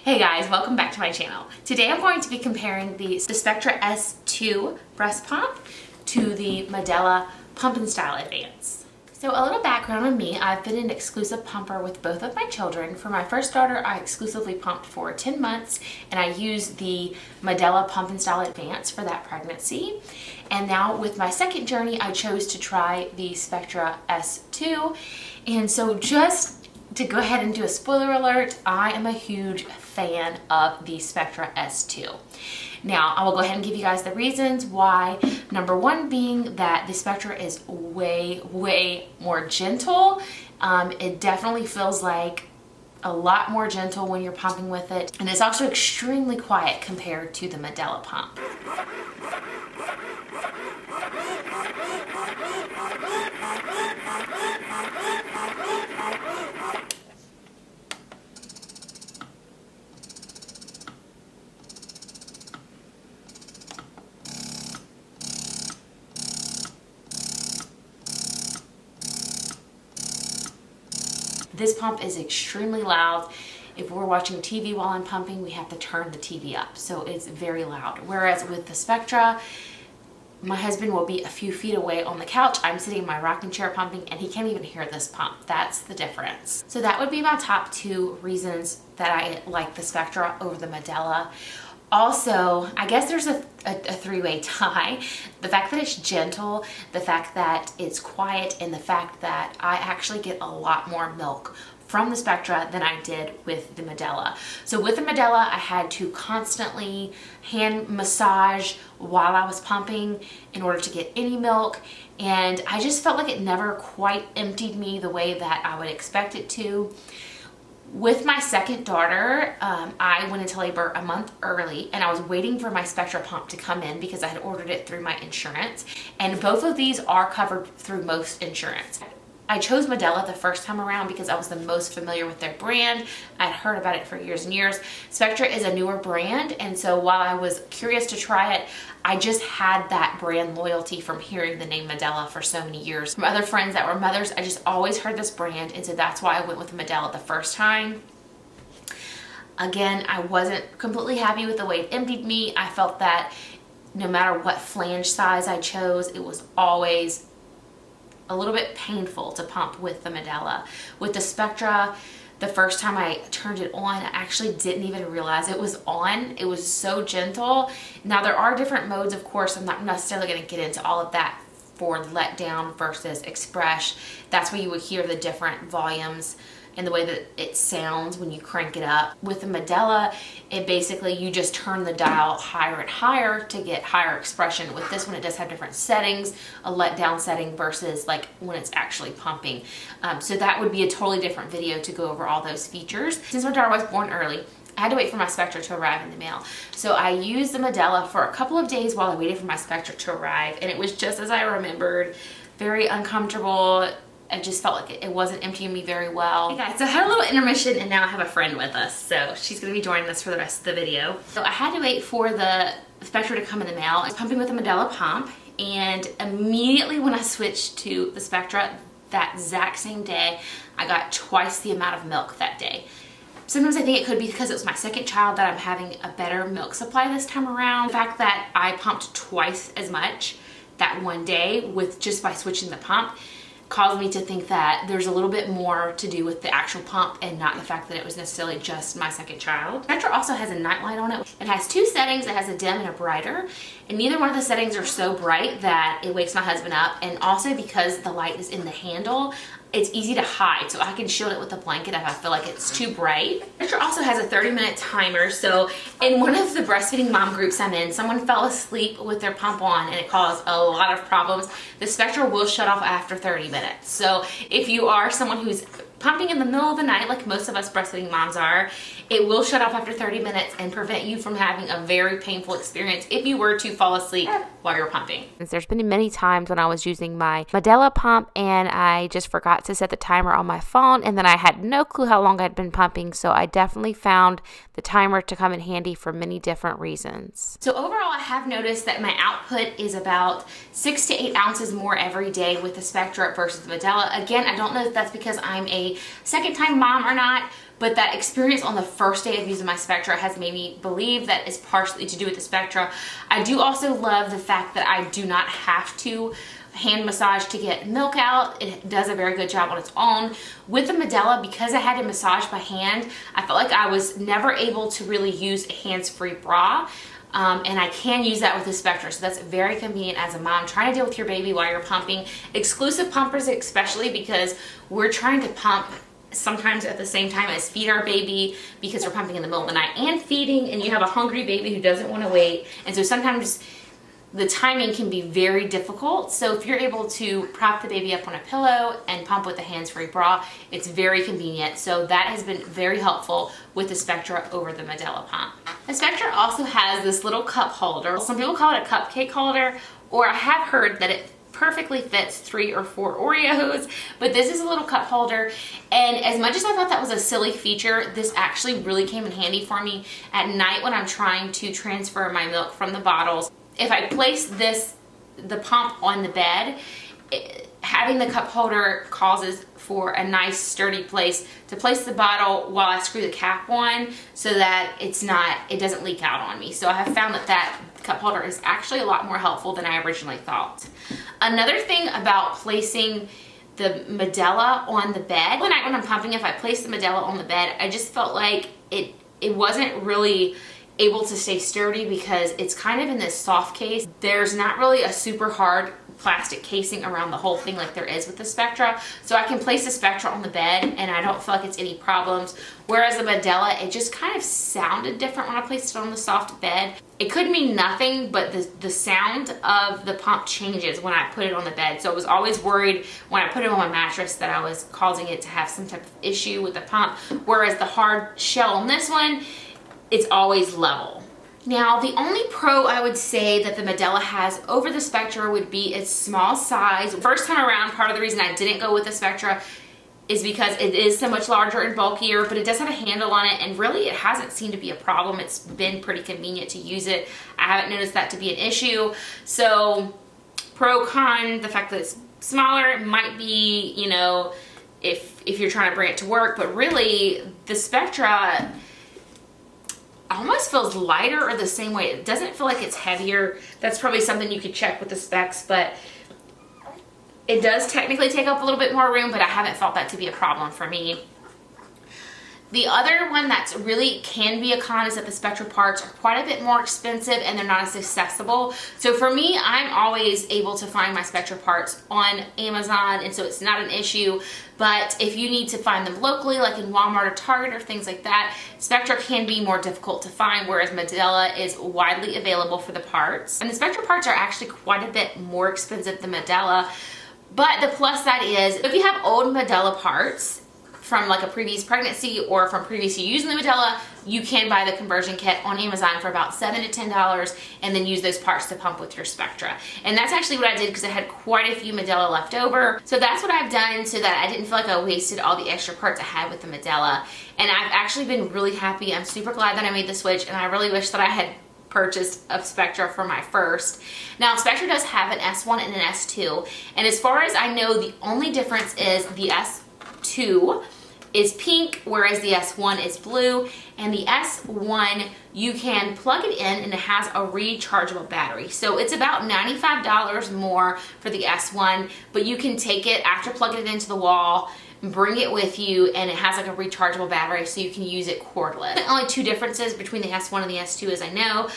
Hey guys, welcome back to my channel. Today I'm going to be comparing the Spectra S2 breast pump to the Medela Pump and Style Advance. So a little background on me, I've been an exclusive pumper with both of my children. For my first daughter, I exclusively pumped for 10 months and I used the Medela Pump and Style Advance for that pregnancy. And now with my second journey, I chose to try the Spectra S2. And so just to go ahead and do a spoiler alert, I am a huge fan of the Spectra S2. Now, I will go ahead and give you guys the reasons why. Number one being that the Spectra is way more gentle. It definitely feels like a lot more gentle when you're pumping with it. And it's also extremely quiet compared to the Medela pump. This pump is extremely loud. If we're watching TV while I'm pumping, we have to turn the TV up, so it's very loud. Whereas with the Spectra, my husband will be a few feet away on the couch. I'm sitting in my rocking chair pumping and he can't even hear this pump. That's the difference. So that would be my top two reasons that I like the Spectra over the Medela. Also, I guess there's a three-way tie. The fact that it's gentle, the fact that it's quiet, and the fact that I actually get a lot more milk from the Spectra than I did with the Medela. So with the Medela, I had to constantly hand massage while I was pumping in order to get any milk, and I just felt like it never quite emptied me the way that I would expect it to. With my second daughter, I went into labor a month early and I was waiting for my Spectra pump to come in because I had ordered it through my insurance, and both of these are covered through most insurance. I chose Medela the first time around because I was the most familiar with their brand. I'd heard about it for years and years. Spectra is a newer brand, and so while I was curious to try it, I just had that brand loyalty from hearing the name Medela for so many years. From other friends that were mothers, I just always heard this brand, and so that's why I went with Medela the first time. Again, I wasn't completely happy with the way it emptied me. I felt that no matter what flange size I chose, it was always a little bit painful to pump with the Medela. With the Spectra, the first time I turned it on, I actually didn't even realize it was on. It was so gentle. Now there are different modes, of course. I'm not necessarily going to get into all of that for let down versus express. That's where you would hear the different volumes and the way that it sounds when you crank it up. With the Medela, it basically, you just turn the dial higher and higher to get higher expression. With this one, it does have different settings, a let down setting versus like when it's actually pumping. So that would be a totally different video to go over all those features. Since my daughter was born early, I had to wait for my Spectra to arrive in the mail. So I used the Medela for a couple of days while I waited for my Spectra to arrive, and it was just as I remembered, very uncomfortable. I just felt like it wasn't emptying me very well. Hey guys, so I had a little intermission and now I have a friend with us. So she's gonna be joining us for the rest of the video. So I had to wait for the Spectra to come in the mail. I was pumping with the Medela pump, and immediately when I switched to the Spectra that exact same day, I got twice the amount of milk that day. Sometimes I think it could be because it was my second child that I'm having a better milk supply this time around. The fact that I pumped twice as much that one day with just by switching the pump caused me to think that there's a little bit more to do with the actual pump and not the fact that it was necessarily just my second child. Spectra also has a night light on it. It has two settings. It has a dim and a brighter, and neither one of the settings are so bright that it wakes my husband up, and also because the light is in the handle, it's easy to hide, so I can shield it with a blanket if I feel like it's too bright. Spectra also has a 30-minute timer, so in one of the breastfeeding mom groups I'm in, someone fell asleep with their pump on and it caused a lot of problems. The Spectra will shut off after 30 minutes. So if you are someone who's pumping in the middle of the night, like most of us breastfeeding moms are, it will shut off after 30 minutes and prevent you from having a very painful experience if you were to fall asleep while you're pumping. There's been many times when I was using my Medela pump and I just forgot to set the timer on my phone, and then I had no clue how long I'd been pumping, so I definitely found the timer to come in handy for many different reasons. So overall, I have noticed that my output is about 6 to 8 ounces more every day with the Spectra versus the Medela. Again, I don't know if that's because I'm a second time mom or not, but that experience on the first day of using my Spectra has made me believe that it's partially to do with the Spectra. I do also love the fact that I do not have to hand massage to get milk out. It does a very good job on its own. With the Medela, because I had to massage by hand, I felt like I was never able to really use a hands-free bra. And I can use that with the Spectra, so that's very convenient as a mom trying to deal with your baby while you're pumping. Exclusive pumpers especially, because we're trying to pump sometimes at the same time as feed our baby, because we're pumping in the middle of the night and feeding, and you have a hungry baby who doesn't want to wait, and so sometimes the timing can be very difficult. So if you're able to prop the baby up on a pillow and pump with a hands-free bra, it's very convenient. So that has been very helpful with the Spectra over the Medela pump. The Spectra also has this little cup holder. Some people call it a cupcake holder, or I have heard that it perfectly fits 3 or 4 Oreos, but this is a little cup holder, and as much as I thought that was a silly feature, this actually really came in handy for me at night when I'm trying to transfer my milk from the bottles. If I place the pump on the bed, having the cup holder causes for a nice sturdy place to place the bottle while I screw the cap on, so that it doesn't leak out on me. So I have found that cup holder is actually a lot more helpful than I originally thought. Another thing about placing the Medela on the bed, the night when I'm pumping, if I place the Medela on the bed, I just felt like it wasn't really able to stay sturdy because it's kind of in this soft case. There's not really a super hard plastic casing around the whole thing like there is with the Spectra. So I can place the Spectra on the bed and I don't feel like it's any problems. Whereas the Medela, it just kind of sounded different when I placed it on the soft bed. It could mean nothing, but the sound of the pump changes when I put it on the bed. So I was always worried when I put it on my mattress that I was causing it to have some type of issue with the pump. Whereas the hard shell on this one, it's always level. Now, the only pro I would say that the Medela has over the Spectra would be its small size. First time around, part of the reason I didn't go with the Spectra is because it is so much larger and bulkier, but it does have a handle on it, and really it hasn't seemed to be a problem. It's been pretty convenient to use it. I haven't noticed that to be an issue. So pro con, the fact that it's smaller might be, you know, if you're trying to bring it to work, but really the Spectra almost feels lighter or the same way. It doesn't feel like it's heavier. That's probably something you could check with the specs, but it does technically take up a little bit more room, but I haven't felt that to be a problem for me. The other one that's really can be a con is that the Spectra parts are quite a bit more expensive and they're not as accessible. So for me, I'm always able to find my Spectra parts on Amazon, and so it's not an issue. But if you need to find them locally, like in Walmart or Target or things like that, Spectra can be more difficult to find, whereas Medela is widely available for the parts. And the Spectra parts are actually quite a bit more expensive than Medela. But the plus side is, if you have old Medela parts from like a previous pregnancy or from previously using the Medela, you can buy the conversion kit on Amazon for about $7 to $10 and then use those parts to pump with your Spectra. And that's actually what I did because I had quite a few Medela left over. So that's what I've done so that I didn't feel like I wasted all the extra parts I had with the Medela. And I've actually been really happy. I'm super glad that I made the switch, and I really wish that I had purchased a Spectra for my first. Now, Spectra does have an S1 and an S2, and as far as I know, the only difference is the S2 is pink, whereas the S1 is blue, and the S1, you can plug it in and it has a rechargeable battery. So it's about $95 more for the S1, but you can take it after plugging it into the wall, bring it with you, and it has like a rechargeable battery so you can use it cordless. The only two differences between the S1 and the S2 as I know.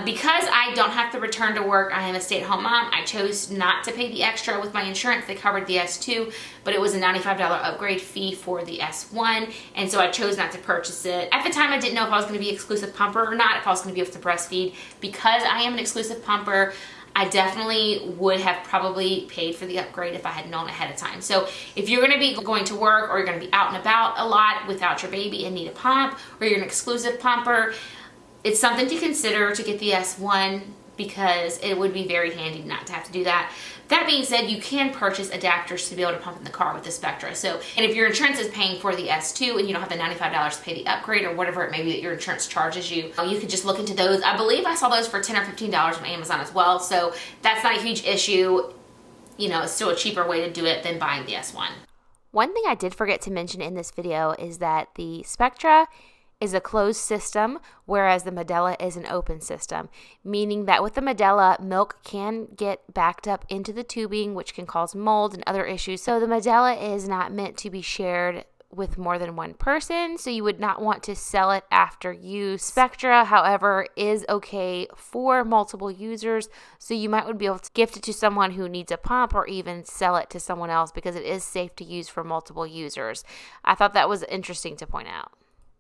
Because I don't have to return to work, I am a stay-at-home mom, I chose not to pay the extra with my insurance. They covered the S2, but it was a $95 upgrade fee for the S1, and so I chose not to purchase it. At the time, I didn't know if I was going to be exclusive pumper or not, if I was going to be able to breastfeed. Because I am an exclusive pumper, I definitely would have probably paid for the upgrade if I had known ahead of time. So if you're gonna be going to work or you're gonna be out and about a lot without your baby and need a pump, or you're an exclusive pumper, it's something to consider to get the S1 because it would be very handy not to have to do that. That being said, you can purchase adapters to be able to pump in the car with the Spectra. So, and if your insurance is paying for the S2 and you don't have the $95 to pay the upgrade or whatever it may be that your insurance charges you, you could just look into those. I believe I saw those for $10 or $15 on Amazon as well. So that's not a huge issue. You know, it's still a cheaper way to do it than buying the S1. One thing I did forget to mention in this video is that the Spectra is a closed system, whereas the Medela is an open system, meaning that with the Medela, milk can get backed up into the tubing, which can cause mold and other issues. So the Medela is not meant to be shared with more than one person, so you would not want to sell it after use. Spectra, however, is okay for multiple users, so you might be able to gift it to someone who needs a pump or even sell it to someone else because it is safe to use for multiple users. I thought that was interesting to point out.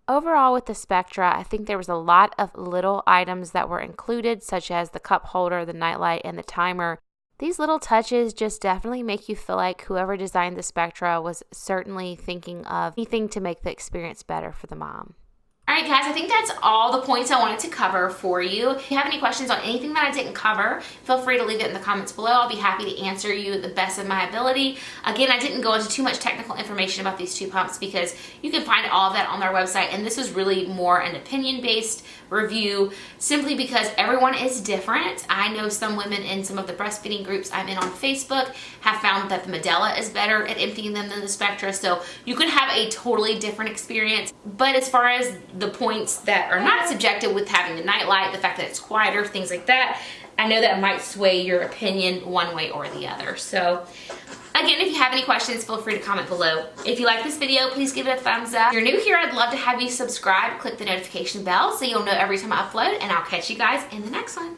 Overall, with the Spectra, I think there was a lot of little items that were included, such as the cup holder, the nightlight, and the timer. These little touches just definitely make you feel like whoever designed the Spectra was certainly thinking of anything to make the experience better for the mom. All right, guys, I think that's all the points I wanted to cover for you. If you have any questions on anything that I didn't cover, feel free to leave it in the comments below. I'll be happy to answer you the best of my ability. Again, I didn't go into too much technical information about these two pumps because you can find all of that on their website, and this was really more an opinion-based review simply because everyone is different. I know some women in some of the breastfeeding groups I'm in on Facebook have found that the Medela is better at emptying them than the Spectra, so you could have a totally different experience. But as far as the points that are not subjective with having the nightlight, the fact that it's quieter, things like that, I know that might sway your opinion one way or the other. So again, if you have any questions, feel free to comment below. If you like this video, please give it a thumbs up. If you're new here, I'd love to have you subscribe, click the notification bell so you'll know every time I upload, and I'll catch you guys in the next one.